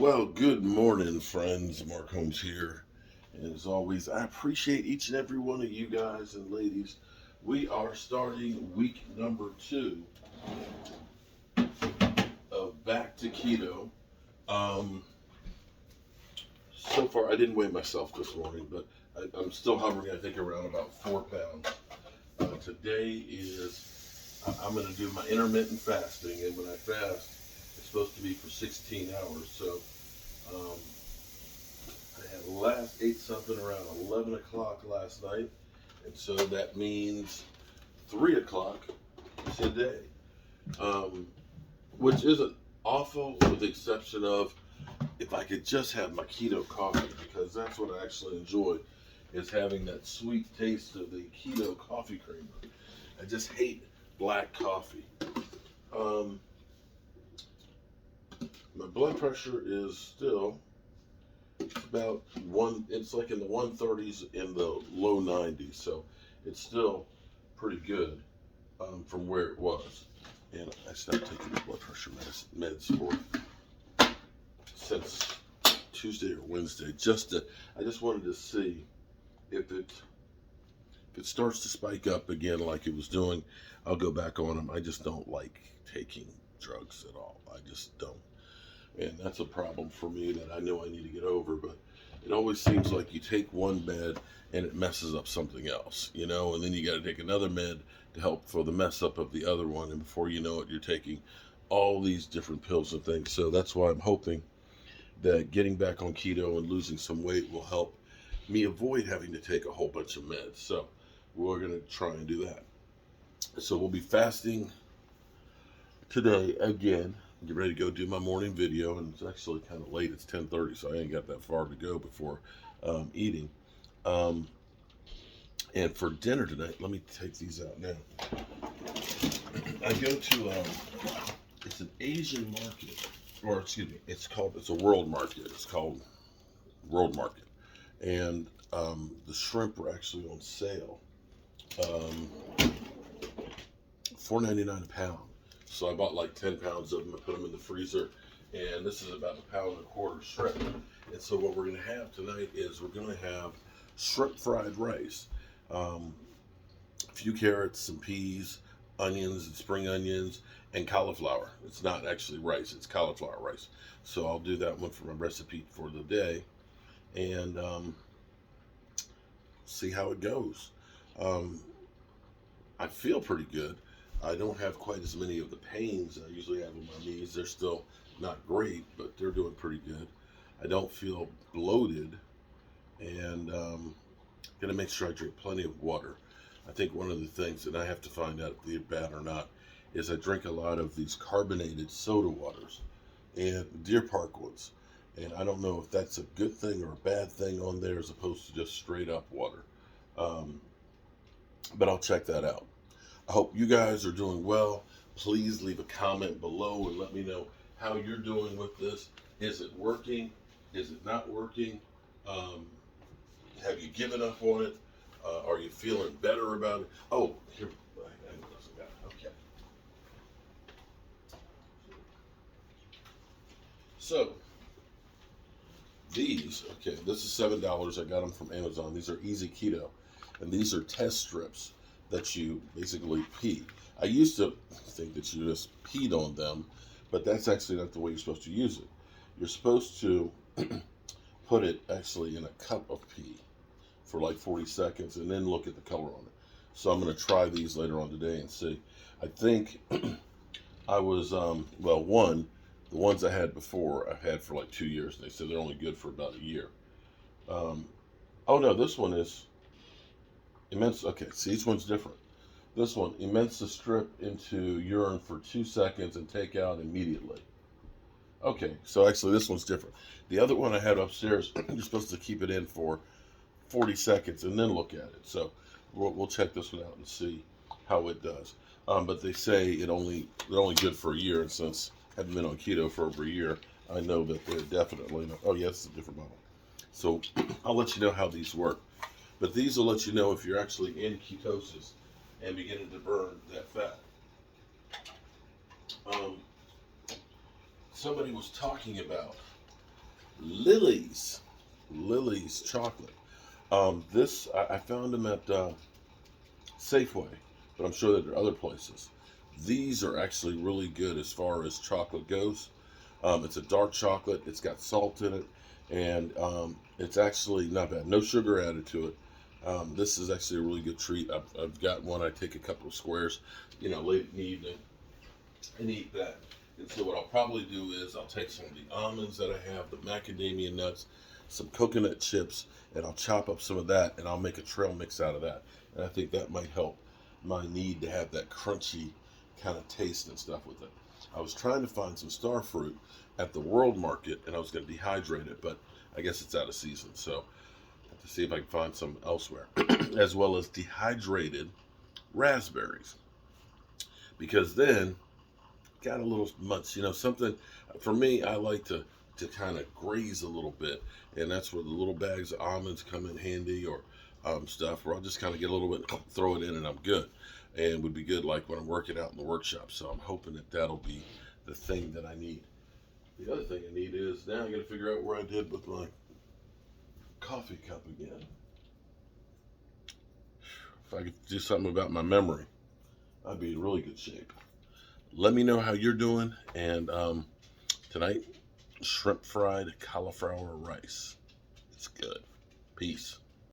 Well, good morning, friends. Mark Holmes here. And as always, I appreciate each and every one of you guys and ladies. We are starting week number 2 of Back to Keto. Um, so far, I didn't weigh myself this morning, but I'm still hovering, I think, around about 4 pounds. Today I'm going to do my intermittent fasting, and when I fast, it's supposed to be for 16 hours. So, um, I had ate something around 11 o'clock last night, and so that means 3 o'clock today, um, which isn't awful, with the exception of if I could just have my keto coffee, because that's what I actually enjoy, is having that sweet taste of the keto coffee creamer. I just hate black coffee. Um, my blood pressure is still about it's like in the 130s, in the low 90s, so it's still pretty good, from where it was. And I stopped taking the blood pressure meds for since Tuesday or Wednesday. I just wanted to see if it starts to spike up again like it was doing. I'll go back on them. I just don't like taking drugs at all. I just don't. And that's a problem for me that I know I need to get over, but it always seems like you take one med and it messes up something else, and then you got to take another med to help for the mess up of the other one, and before you know it, you're taking all these different pills and things. So that's why I'm hoping that getting back on keto and losing some weight will help me avoid having to take a whole bunch of meds. So we're going to try and do that. So we'll be fasting today again. Get ready to go do my morning video, and it's actually kind of late. It's 10:30, so I ain't got that far to go before eating. Um, and for dinner tonight, let me take these out now. I go to it's an Asian market, or excuse me, it's a world market. It's called World Market, and the shrimp are actually on sale, $4.99 a pound. So I bought like 10 pounds of them. I put them in the freezer, and this is about 1.25 pounds shrimp. And so what we're going to have tonight is we're going to have shrimp fried rice, a few carrots, some peas, onions, and spring onions, and cauliflower. It's not actually rice; it's cauliflower rice. So I'll do that one for my recipe for the day, and see how it goes. Um, I feel pretty good. I don't have quite as many of the pains I usually have in my knees. They're still not great, but they're doing pretty good. I don't feel bloated, and going to make sure I drink plenty of water. I think one of the things, and I have to find out if they're bad or not, is I drink a lot of these carbonated soda waters and Deer Park ones. And I don't know if that's a good thing or a bad thing on there as opposed to just straight up water. Um, but I'll check that out. I hope you guys are doing well. Please leave a comment below and let me know how you're doing with this. Is it working? Is it not working? Um, have you given up on it? Are you feeling better about it? Oh, here, okay. So, this is $7. I got them from Amazon. These are Easy Keto, and these are test strips that you basically pee. I used to think that you just peed on them, but that's actually not the way you're supposed to use it. You're supposed to put it actually in a cup of pee for like 40 seconds and then look at the color on it. So I'm going to try these later on today and see. I think I was, the ones I had before, I've had for like 2 years. They said they're only good for about a year. Oh no, this one is immense. Okay, see, each one's different. This one, immense the strip into urine for 2 seconds and take out immediately. Okay, so actually this one's different. The other one I had upstairs, you're supposed to keep it in for 40 seconds and then look at it. So we'll check this one out and see how it does. But they say they're only good for a year, and since I haven't been on keto for over a year, I know that they're definitely not. Oh, yes, it's a different model. So I'll let you know how these work. But these will let you know if you're actually in ketosis and beginning to burn that fat. Somebody was talking about Lillys. Lillys Chocolate. This, I found them at Safeway, but I'm sure that there are other places. These are actually really good as far as chocolate goes. It's a dark chocolate. It's got salt in it, and it's actually not bad. No sugar added to it. This is actually a really good treat. I've got one. I take a couple of squares, late in the evening, and eat that. And so what I'll probably do is I'll take some of the almonds that I have, the macadamia nuts, some coconut chips, and I'll chop up some of that, and I'll make a trail mix out of that. And I think that might help my need to have that crunchy kind of taste and stuff with it. I was trying to find some star fruit at the World Market, and I was going to dehydrate it, but I guess it's out of season. So I have to see if I can find some elsewhere, as well as dehydrated raspberries, because then got a little much, something for me. I like to kind of graze a little bit, and that's where the little bags of almonds come in handy, or stuff where I'll just kind of get a little bit, throw it in, and I'm good. And would be good like when I'm working out in the workshop. So I'm hoping that that'll be the thing that I need. The other thing I need is now I got to figure out where I did with my coffee cup again. If I could do something about my memory, I'd be in really good shape. Let me know how you're doing. And tonight, shrimp fried cauliflower rice. It's good. Peace.